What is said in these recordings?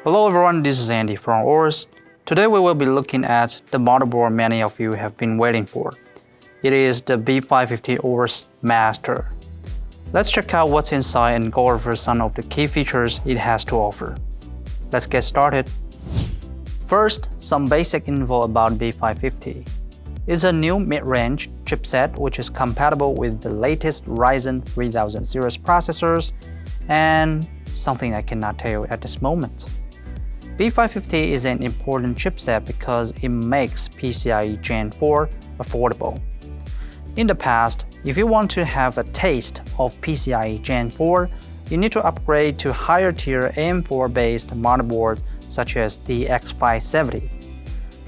Hello everyone, this is Andy from AORUS. Today we will be looking at the motherboard many of you have been waiting for. It is the B550 AORUS Master. Let's check out what's inside and go over some of the key features it has to offer. Let's get started. First, some basic info about B550. It's a new mid-range chipset which is compatible with the latest Ryzen 3000 series processors and something I cannot tell you at this moment. B550 is an important chipset because it makes PCIe Gen 4 affordable. In the past, if you want to have a taste of PCIe Gen 4, you need to upgrade to higher tier AM4-based motherboards such as the X570.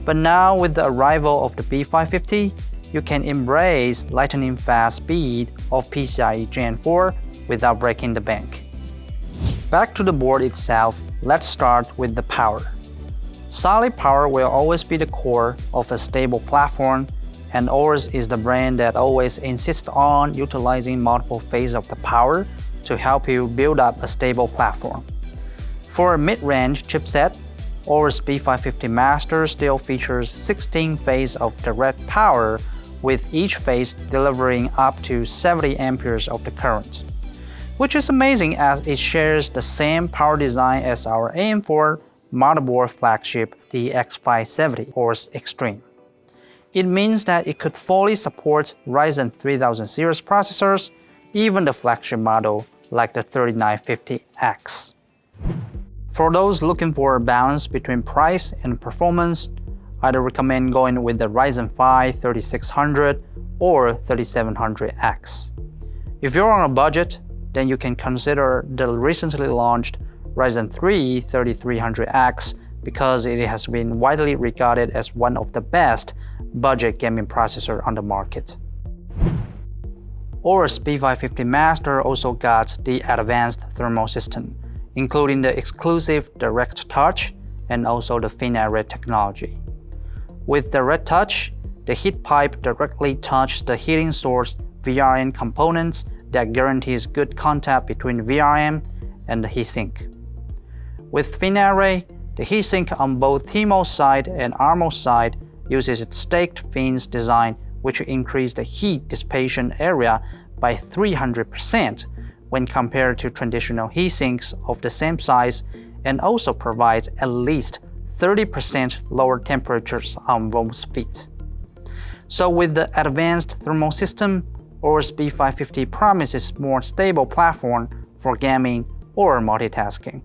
But now with the arrival of the B550, you can embrace lightning-fast speed of PCIe Gen 4 without breaking the bank. Back to the board itself, let's start with the power. Solid power will always be the core of a stable platform, and AORUS is the brand that always insists on utilizing multiple phases of the power to help you build up a stable platform. For a mid-range chipset, AORUS B550 Master still features 16 phases of direct power, with each phase delivering up to 70 amperes of the current, which is amazing as it shares the same power design as our AM4 motherboard flagship, the X570 AORUS Extreme. It means that it could fully support Ryzen 3000 series processors, even the flagship model like the 3950X. For those looking for a balance between price and performance, I'd recommend going with the Ryzen 5 3600 or 3700X. If you're on a budget, then you can consider the recently launched Ryzen 3 3300X because it has been widely regarded as one of the best budget gaming processor on the market. AORUS B550 Master also got the advanced thermal system, including the exclusive Direct Touch and also the Thin Array technology. With Direct Touch, the heat pipe directly touches the heating source VRM components that guarantees good contact between VRM and the heatsink. With Thin Array, the heatsink on both TMOS side and ARMOS side uses staked fins design, which increase the heat dissipation area by 300% when compared to traditional heatsinks of the same size, and also provides at least 30% lower temperatures on most feet. So with the advanced thermal system, AORUS B550 promises more stable platform for gaming or multitasking.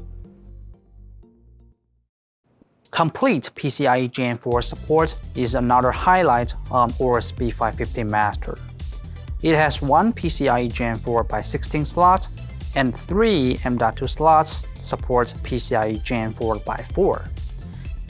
Complete PCIe Gen 4 support is another highlight on AORUS B550 Master. It has one PCIe Gen 4 by 16 slots and 3 M.2 slots support PCIe Gen 4 by 4.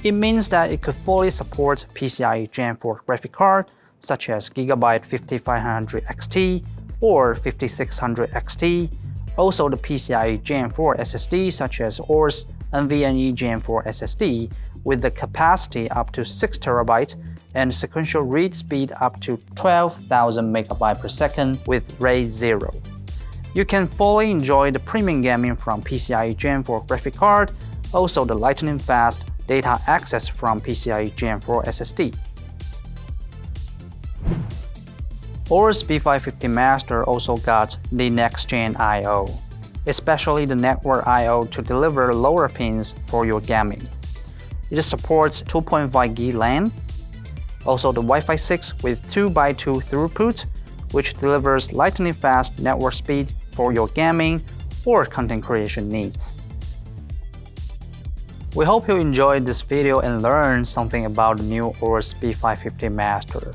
It means that it could fully support PCIe Gen 4 graphic card such as Gigabyte 5500 XT or 5600 XT, also the PCIe Gen 4 SSD such as AORUS NVMe Gen 4 SSD with the capacity up to 6 TB and sequential read speed up to 12,000 MB per second with RAID 0. You can fully enjoy the premium gaming from PCIe Gen 4 graphic card, also the lightning-fast data access from PCIe Gen 4 SSD. AORUS B550 Master also got the next-gen I/O, especially the network I/O to deliver lower pins for your gaming. It supports 2.5G LAN, also the Wi-Fi 6 with 2x2 throughput, which delivers lightning-fast network speed for your gaming or content creation needs. We hope you enjoyed this video and learned something about the new AORUS B550 Master.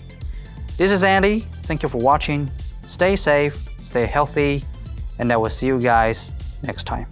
This is Andy, thank you for watching, stay safe, stay healthy, and I will see you guys next time.